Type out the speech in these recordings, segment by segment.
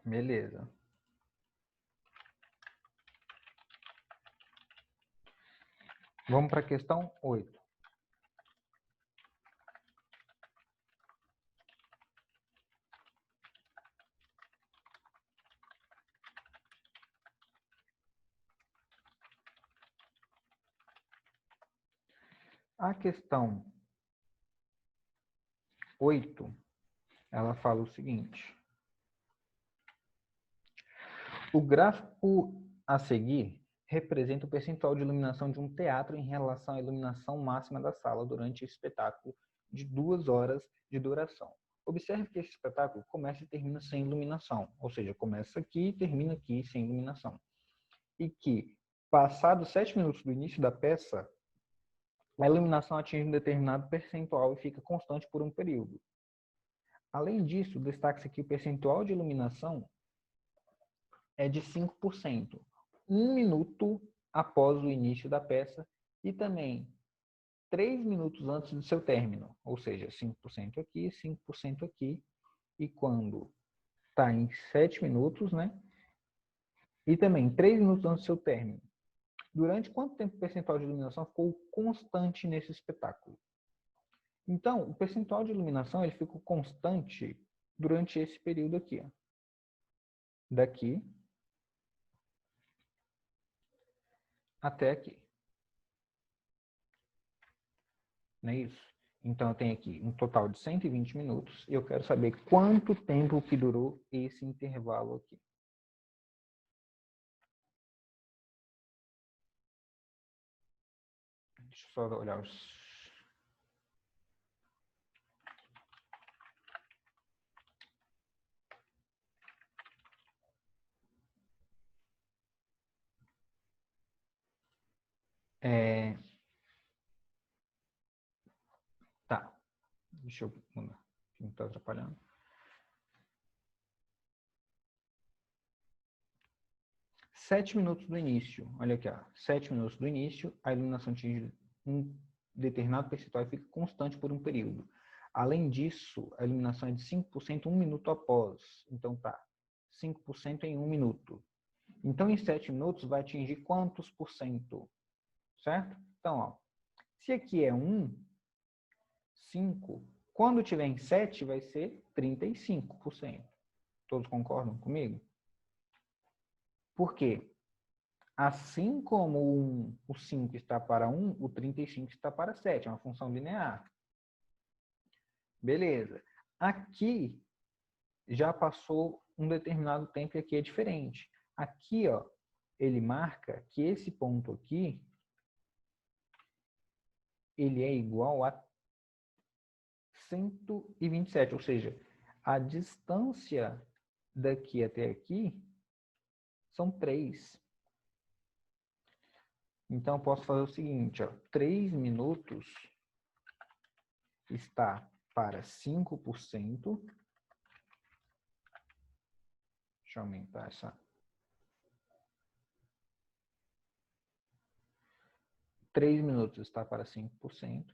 Beleza. Vamos para a questão 8. A questão 8, ela fala o seguinte. O gráfico a seguir representa o percentual de iluminação de um teatro em relação à iluminação máxima da sala durante o espetáculo de 2 horas de duração. Observe que esse espetáculo começa e termina sem iluminação, ou seja, começa aqui e termina aqui sem iluminação. E que, passados 7 minutos do início da peça, a iluminação atinge um determinado percentual e fica constante por um período. Além disso, destaca-se que o percentual de iluminação é de 5%, 1 minuto após o início da peça e também 3 minutos antes do seu término, ou seja, 5% aqui, 5% aqui, e quando está em 7 minutos, né? E também 3 minutos antes do seu término. Durante quanto tempo o percentual de iluminação ficou constante nesse espetáculo? Então, o percentual de iluminação ele ficou constante durante esse período aqui. Ó. Daqui até aqui. Não é isso? Então, eu tenho aqui um total de 120 minutos e eu quero saber quanto tempo que durou esse intervalo aqui. Deixa eu só olhar os... Tá. Deixa eu mudar. Não está atrapalhando. Sete minutos do início. Olha aqui, ó. 7 minutos do início, a iluminação atinge um determinado percentual e fica constante por um período. Além disso, a iluminação é de 5% 1 minuto após. Então tá, 5% em 1 minuto. Então, em 7 minutos, vai atingir quantos por cento? Certo? Então, ó, se aqui é 1, 5, quando tiver em 7, vai ser 35%. Todos concordam comigo? Por quê? Assim como o 5 está para 1, o 35 está para 7. É uma função linear. Beleza. Aqui já passou um determinado tempo e aqui é diferente. Aqui, ó, ele marca que esse ponto aqui ele é igual a 127, ou seja, a distância daqui até aqui são 3. Então, eu posso fazer o seguinte, ó, 3 minutos está para 5%. Deixa eu aumentar essa. 3 minutos está para 5%.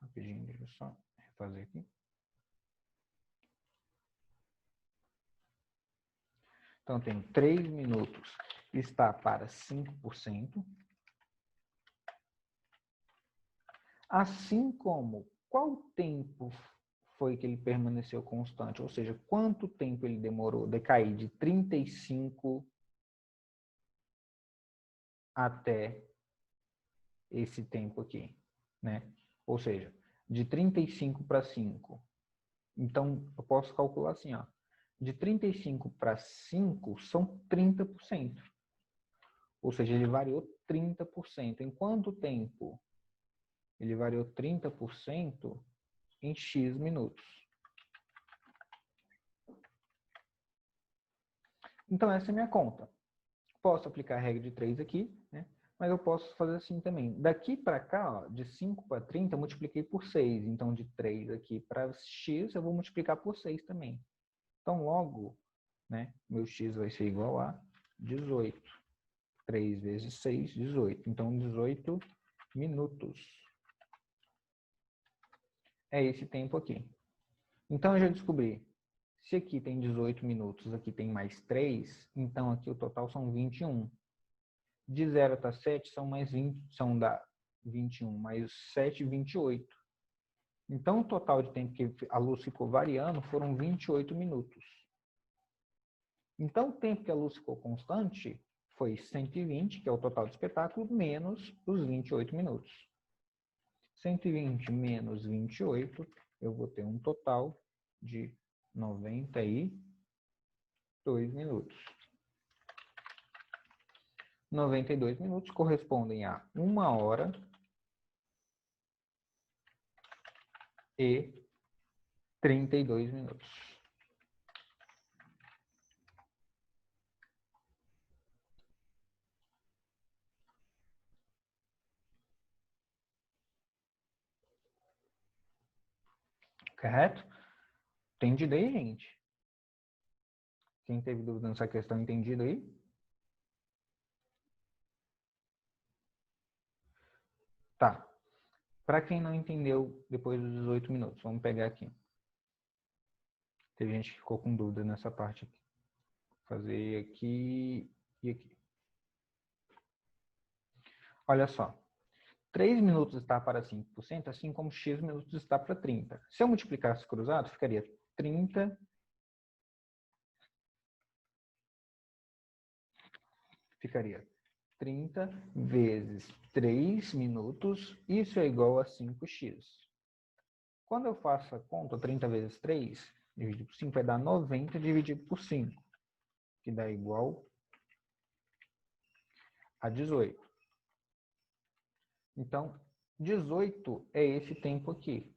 Rapidinho, deixa eu só refazer aqui. Então, tem 3 minutos está para 5%. Assim como, qual tempo foi que ele permaneceu constante? Ou seja, quanto tempo ele demorou de cair de 35 até esse tempo aqui, né? Ou seja, de 35 para 5. Então, eu posso calcular assim, ó. De 35 para 5 são 30%. Ou seja, ele variou 30%. Em quanto tempo? Ele variou 30% em X minutos. Então, essa é a minha conta. Posso aplicar a regra de 3 aqui, né? Mas eu posso fazer assim também. Daqui para cá, ó, de 5 para 30, eu multipliquei por 6. Então, de 3 aqui para X, eu vou multiplicar por 6 também. Então, logo, né, meu X vai ser igual a 18. 3 vezes 6, 18. Então, 18 minutos. É esse tempo aqui. Então, eu já descobri. Se aqui tem 18 minutos, aqui tem mais 3, então aqui o total são 21. De 0 até 7 são mais 20, são da 21, mais 7, 28. Então o total de tempo que a luz ficou variando foram 28 minutos. Então o tempo que a luz ficou constante foi 120, que é o total do espetáculo, menos os 28 minutos. 120 menos 28, eu vou ter um total de 92 minutos. 92 minutos correspondem a 1 hora e 32 minutos. Correto? Entendido aí, gente? Quem teve dúvida nessa questão, entendido aí? Tá. Para quem não entendeu depois dos 18 minutos, vamos pegar aqui. Teve gente que ficou com dúvida nessa parte aqui. Vou fazer aqui e aqui. Olha só. 3 minutos está para 5%, assim como x minutos está para 30. Se eu multiplicasse cruzado, ficaria 30 vezes 3 minutos, isso é igual a 5x. Quando eu faço a conta, 30 vezes 3, dividido por 5, vai dar 90 dividido por 5, que dá igual a 18. Então, 18 é esse tempo aqui.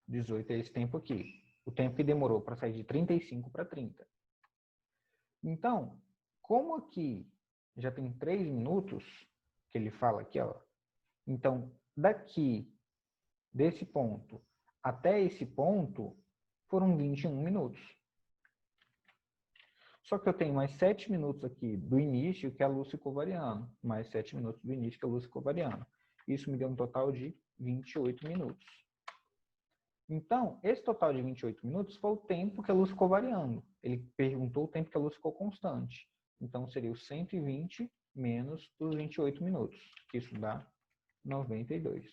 18 é esse tempo aqui. O tempo que demorou para sair de 35 para 30. Então, como aqui já tem 3 minutos, que ele fala aqui, ó. Então, daqui, desse ponto até esse ponto, foram 21 minutos. Só que eu tenho mais 7 minutos aqui do início que a luz ficou variando. Mais 7 minutos do início que a luz ficou variando. Isso me deu um total de 28 minutos. Então, esse total de 28 minutos foi o tempo que a luz ficou variando. Ele perguntou o tempo que a luz ficou constante. Então, seria o 120 menos os 28 minutos, que isso dá 92.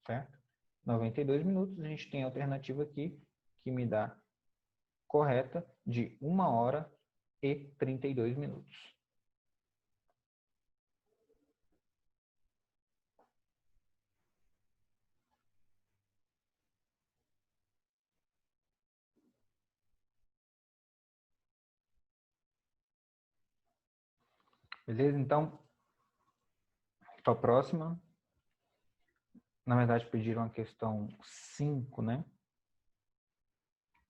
Certo? 92 minutos, a gente tem a alternativa aqui, que me dá correta de 1 hora e 32 minutos. Beleza? Então, para a próxima. Na verdade, pediram a questão 5, né?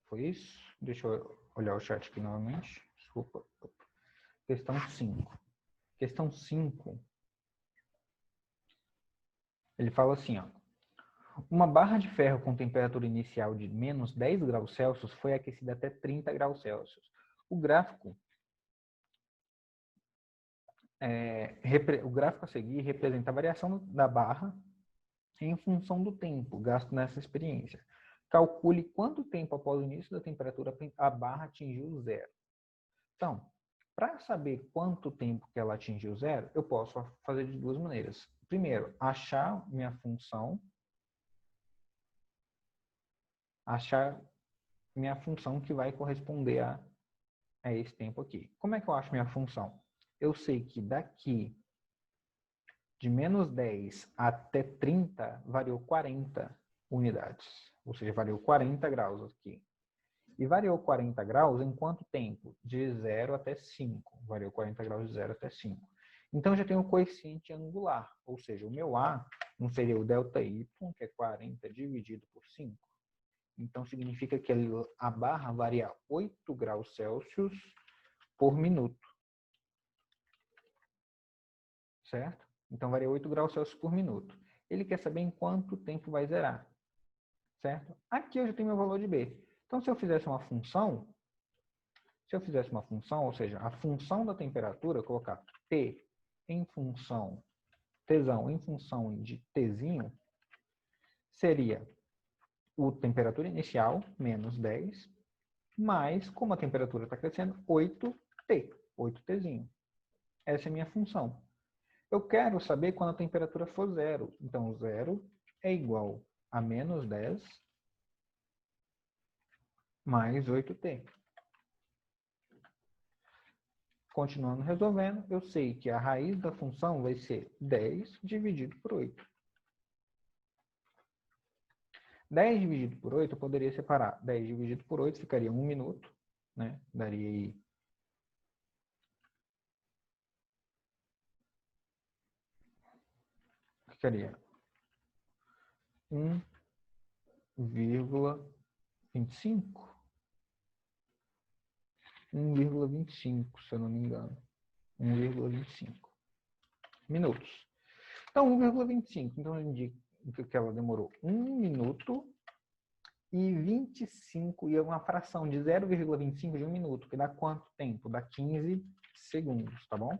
Foi isso? Deixa eu olhar o chat aqui novamente. Desculpa. Questão 5. Questão 5. Ele fala assim, ó. Uma barra de ferro com temperatura inicial de menos 10 graus Celsius foi aquecida até 30 graus Celsius. O gráfico a seguir representa a variação da barra em função do tempo gasto nessa experiência. Calcule quanto tempo após o início da temperatura a barra atingiu zero. Então, para saber quanto tempo que ela atingiu zero, eu posso fazer de duas maneiras. Primeiro, achar minha função que vai corresponder a esse tempo aqui. Como é que eu acho minha função? Eu sei que daqui de menos 10 até 30 variou 40 unidades. Ou seja, variou 40 graus aqui. E variou 40 graus em quanto tempo? De 0 até 5. Variou 40 graus de 0 até 5. Então, eu já tenho o coeficiente angular. Ou seja, o meu A não seria o ΔY, que é 40 dividido por 5. Então, significa que a barra varia 8 graus Celsius por minuto. Certo? Então, varia 8 graus Celsius por minuto. Ele quer saber em quanto tempo vai zerar. Certo? Aqui eu já tenho meu valor de B. Então, se eu fizesse uma função, ou seja, a função da temperatura, colocar T em função, Tzão em função de Tzinho, seria a temperatura inicial, menos 10, mais, como a temperatura está crescendo, 8T, 8Tzinho. Essa é a minha função. Eu quero saber quando a temperatura for zero. Então, zero é igual a menos 10 mais 8T. Continuando resolvendo, eu sei que a raiz da função vai ser 10 dividido por 8. 10 dividido por 8, eu poderia separar. 10 dividido por 8 ficaria 1 minuto, né? Daria aí... Ficaria 1,25. 1,25, se eu não me engano. 1,25 minutos. Então, 1,25. Então, indica que ela demorou 1 minuto e 25, e é uma fração de 0,25 de 1 minuto, que dá quanto tempo? Dá 15 segundos, tá bom?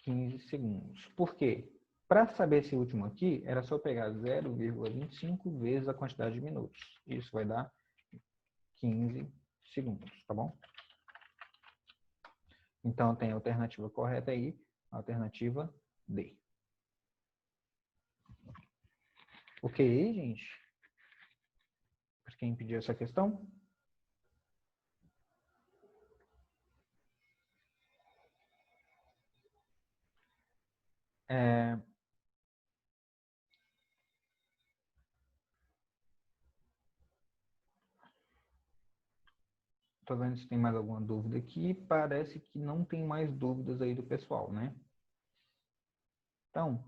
15 segundos. Por quê? Para saber esse último aqui, era só pegar 0,25 vezes a quantidade de minutos. Isso vai dar 15 segundos, tá bom? Então, tem a alternativa correta aí, a alternativa D. Ok, gente? Para quem pediu essa questão? Estou vendo se tem mais alguma dúvida aqui. Parece que não tem mais dúvidas aí do pessoal, né? Então,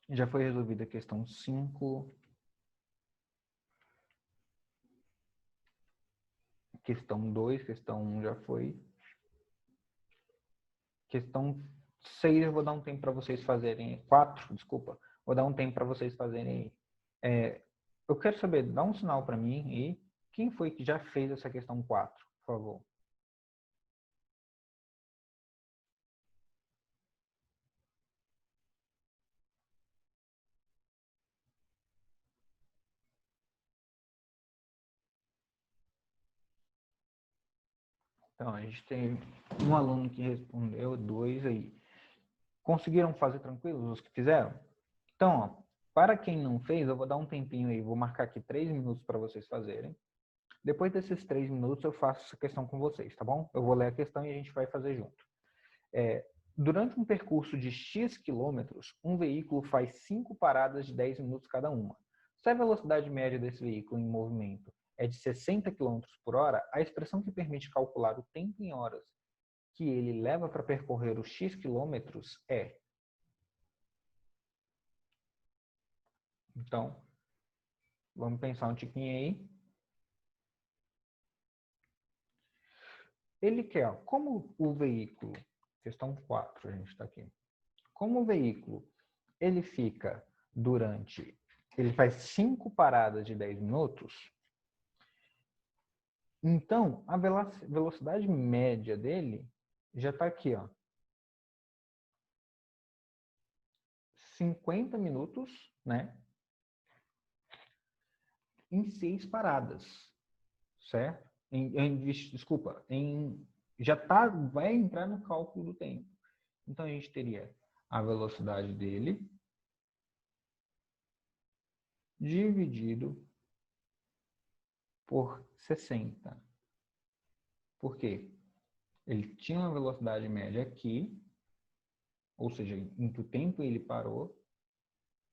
já foi resolvida a questão 5. Questão 2, questão 1 já foi. Questão 6 eu vou dar um tempo para vocês fazerem. 4, desculpa. Vou dar um tempo para vocês fazerem. Eu quero saber, dá um sinal para mim e quem foi que já fez essa questão 4, por favor. Então, a gente tem um aluno que respondeu, 2 aí. Conseguiram fazer tranquilos os que fizeram? Então, ó, para quem não fez, eu vou dar um tempinho aí, vou marcar aqui 3 minutos para vocês fazerem. Depois desses 3 minutos eu faço essa questão com vocês, tá bom? Eu vou ler a questão e a gente vai fazer junto. Durante um percurso de X quilômetros, um veículo faz 5 paradas de 10 minutos cada uma. Se a velocidade média desse veículo em movimento é de 60 km por hora, a expressão que permite calcular o tempo em horas que ele leva para percorrer os X quilômetros é... Então, vamos pensar um tiquinho aí. Ele quer, ó, como o veículo, questão 4, a gente está aqui. Como o veículo, ele fica durante, ele faz 5 paradas de 10 minutos, então a velocidade média dele já está aqui, ó. 50 minutos, né? Em 6 paradas, certo? Desculpa, já tá, vai entrar no cálculo do tempo. Então, a gente teria a velocidade dele dividido por 60. Por quê? Ele tinha uma velocidade média aqui, ou seja, em que tempo ele parou,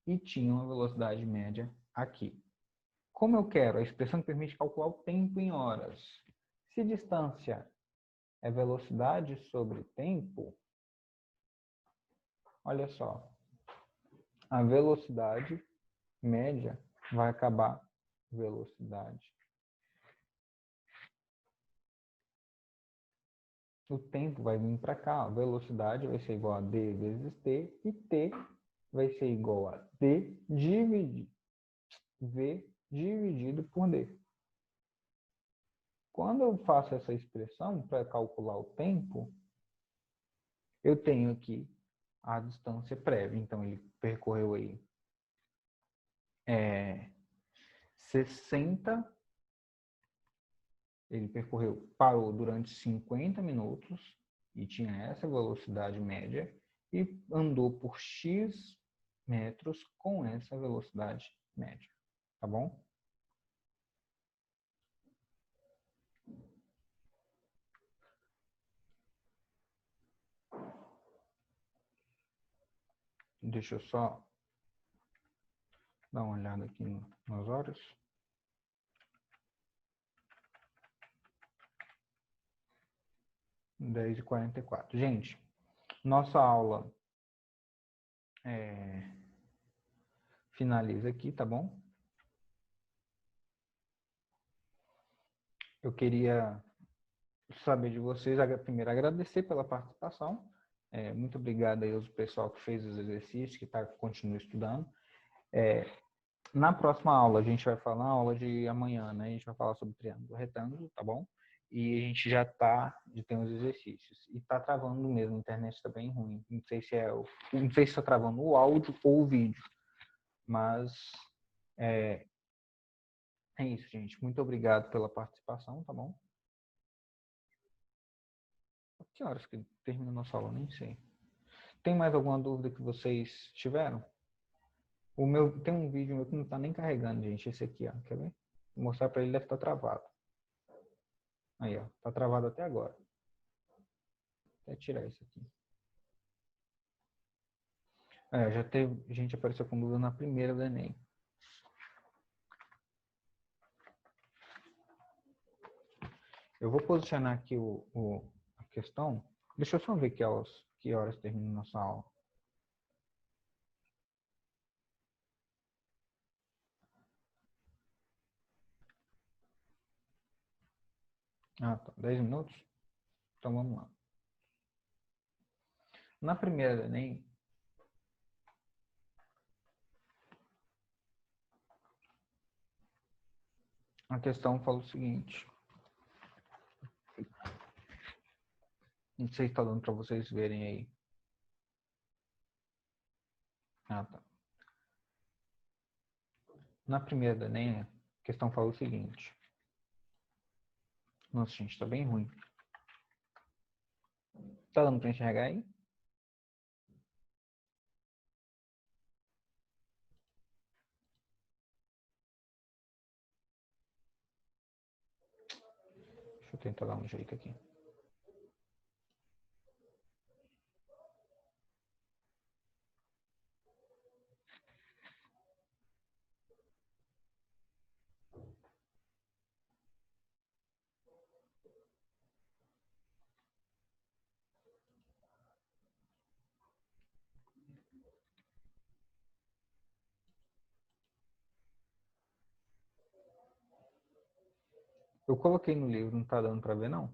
e tinha uma velocidade média aqui. Como eu quero, a expressão que permite calcular o tempo em horas. Se distância é velocidade sobre tempo, olha só, a velocidade média vai acabar velocidade. O tempo vai vir para cá, a velocidade vai ser igual a d vezes t, e t vai ser igual a d dividido v dividido por d. Quando eu faço essa expressão para calcular o tempo, eu tenho aqui a distância prévia. Então, ele percorreu aí 60, ele parou durante 50 minutos e tinha essa velocidade média e andou por X metros com essa velocidade média, tá bom? Deixa eu só dar uma olhada aqui nas horas. H 10h44. Gente, nossa aula finaliza aqui, tá bom? Eu queria saber de vocês, primeiro agradecer pela participação. Muito obrigado aí ao pessoal que fez os exercícios, que continua estudando. Na próxima aula, a gente vai falar, a aula de amanhã, né? A gente vai falar sobre triângulo retângulo, tá bom? E a gente já tem os exercícios. E tá travando mesmo, a internet tá bem ruim. Não sei se tá travando o áudio ou o vídeo. Mas é isso, gente. Muito obrigado pela participação, tá bom? Que horas que termina a nossa aula? Nem sei. Tem mais alguma dúvida que vocês tiveram? Tem um vídeo meu que não tá nem carregando, gente. Esse aqui, ó. Quer ver? Vou mostrar para ele, deve estar travado. Aí, ó. Tá travado até agora. Vou até tirar isso aqui. Já teve gente apareceu com dúvida na primeira do Enem. Eu vou posicionar aqui a questão. Deixa eu só ver que horas termina a nossa aula. Ah, tá. 10 minutos? Então vamos lá. Na primeira do Enem, a questão fala o seguinte. Não sei se está dando para vocês verem aí. Ah, tá. Na primeira do Enem, a questão fala o seguinte. Nossa, gente, tá bem ruim. Tá dando para enxergar aí? Deixa eu tentar dar um jeito aqui. Eu coloquei no livro, não tá dando para ver, não?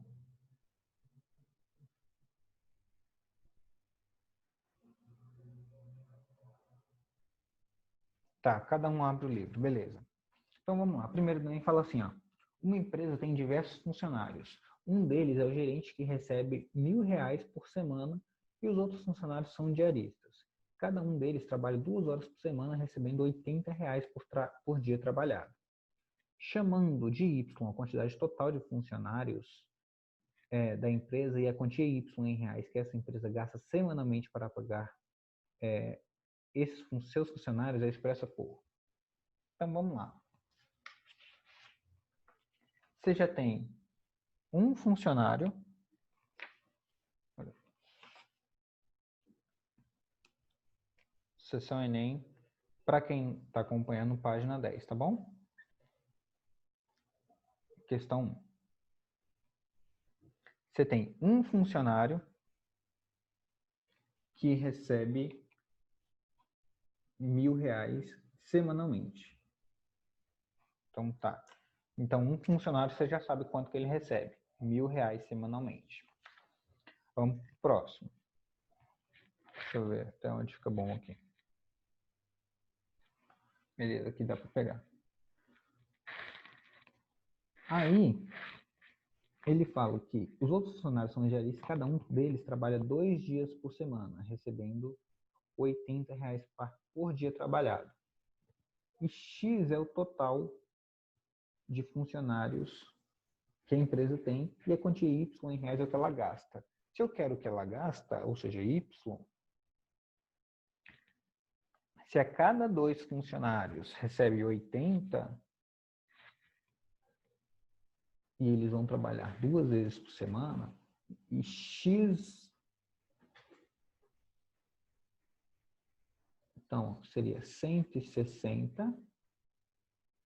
Tá, cada um abre o livro, beleza. Então vamos lá. Primeiro também fala assim, ó. Uma empresa tem diversos funcionários. Um deles é o gerente que recebe R$ 1.000 por semana e os outros funcionários são diaristas. Cada um deles trabalha 2 horas por semana, recebendo R$ 80 por dia trabalhado. Chamando de Y a quantidade total de funcionários da empresa e a quantia Y em reais que essa empresa gasta semanalmente para pagar esses seus funcionários é expressa por. Então vamos lá. Você já tem um funcionário. Sessão Enem, para quem está acompanhando, página 10, tá bom? Questão 1. Você tem um funcionário que recebe R$ 1.000 semanalmente. Então tá. Então um funcionário você já sabe quanto que ele recebe. R$ 1.000 semanalmente. Vamos pro próximo. Deixa eu ver até onde fica bom aqui. Beleza, aqui dá para pegar. Aí, Ele fala que os outros funcionários são legalistas, cada um deles trabalha 2 dias por semana, recebendo R$ 80 por dia trabalhado. E X é o total de funcionários que a empresa tem e a quantia Y em reais é o que ela gasta. Se eu quero que ela gasta, ou seja, Y, se a cada 2 funcionários recebe 80 e eles vão trabalhar 2 vezes por semana, e X, então, seria 160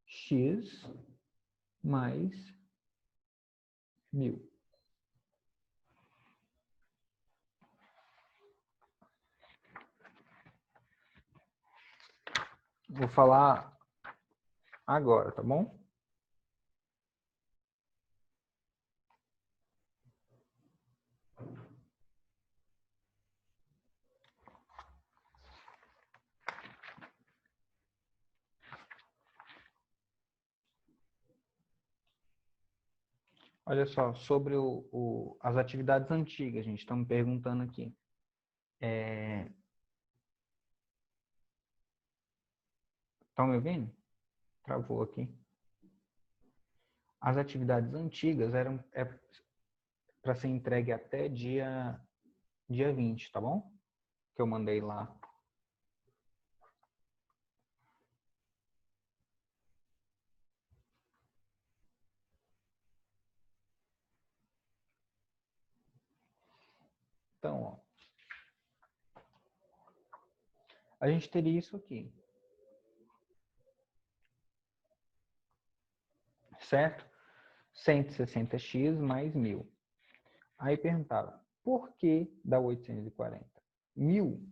X mais 1.000. Vou falar agora, tá bom? Olha só, sobre as atividades antigas, gente, estão me perguntando aqui. Estão me ouvindo? Travou aqui. As atividades antigas eram para ser entregue até dia 20, tá bom? Que eu mandei lá. Então, ó, a gente teria isso aqui. Certo? 160x mais 1.000. Aí perguntava, por que dá 840? 1.000,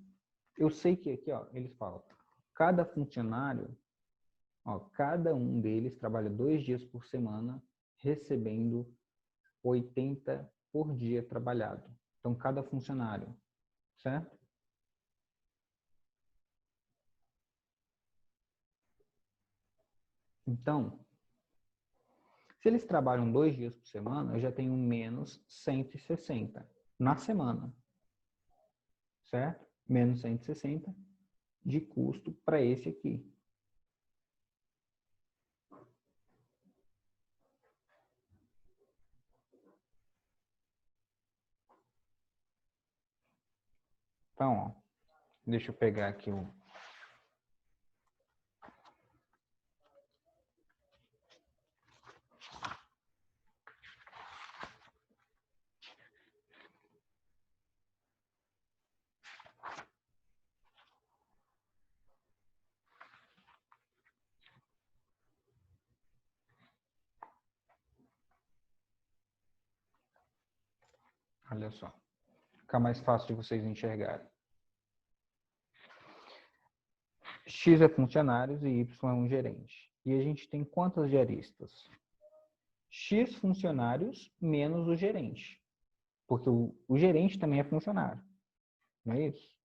eu sei que aqui, ó, eles falam, cada funcionário, ó, cada um deles trabalha 2 dias por semana, recebendo 80 por dia trabalhado. Então, cada funcionário, certo? Então, se eles trabalham 2 dias por semana, eu já tenho menos 160 na semana, certo? Menos 160 de custo para esse aqui. Então, ó, deixa eu pegar aqui o... Olha só. Fica mais fácil de vocês enxergarem. X é funcionários e Y é um gerente. E a gente tem quantas diaristas? X funcionários menos o gerente. Porque o gerente também é funcionário. Não é isso?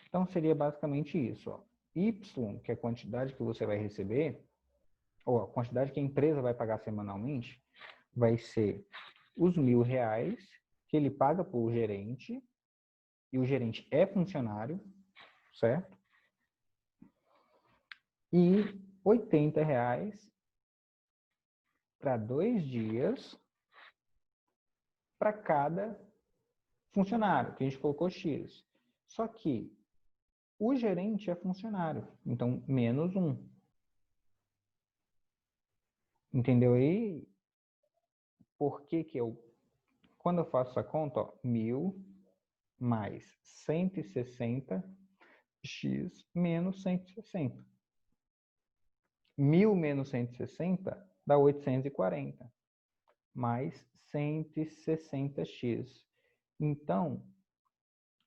Então, seria basicamente isso. Ó. Y, que é a quantidade que você vai receber, ou a quantidade que a empresa vai pagar semanalmente, vai ser os R$ 1.000 que ele paga para o gerente, e o gerente é funcionário, certo? E R$ 80 para 2 dias para cada funcionário, que a gente colocou X. Só que o gerente é funcionário, então menos 1. Entendeu aí? Por que que quando eu faço essa conta, ó, 1.000 mais 160x menos 160. 1.000 menos 160 dá 840, mais 160x. Então,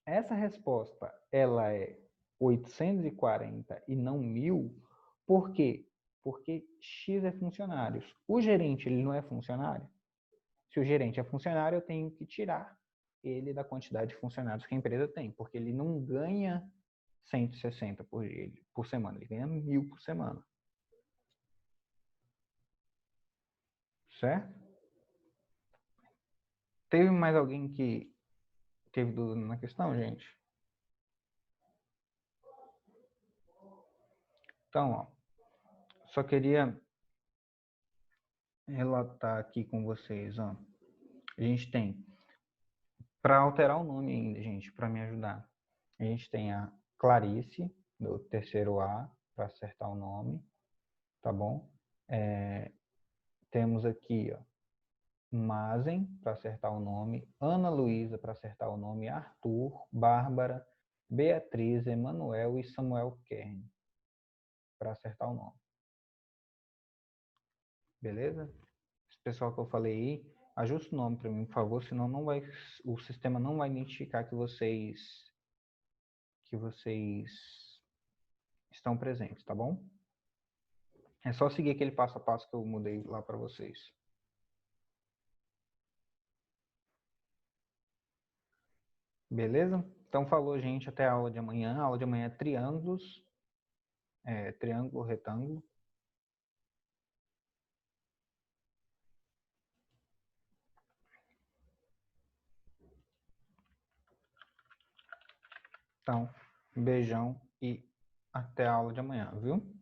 essa resposta, ela é 840 e não 1.000, por quê? Porque X é funcionários. O gerente, ele não é funcionário? Se o gerente é funcionário, eu tenho que tirar ele da quantidade de funcionários que a empresa tem, porque ele não ganha 160 por semana, ele ganha 1.000 por semana. certo? Teve mais alguém que teve dúvida na questão, gente? Então, ó, só queria relatar aqui com vocês, ó. A gente tem, para alterar o nome ainda, gente, para me ajudar, a gente tem a Clarice, do terceiro A, para acertar o nome, tá bom? Temos aqui, ó, Mazen, para acertar o nome, Ana Luísa, para acertar o nome, Arthur, Bárbara, Beatriz, Emanuel e Samuel Kern, para acertar o nome. Beleza? Esse pessoal que eu falei aí, ajuste o nome para mim, por favor, senão não vai, o sistema não vai identificar que vocês estão presentes, tá bom? É só seguir aquele passo a passo que eu mudei lá para vocês. Beleza? Então falou, gente, até a aula de amanhã. A aula de amanhã é triângulos, triângulo, retângulo. Então, um beijão e até a aula de amanhã, viu?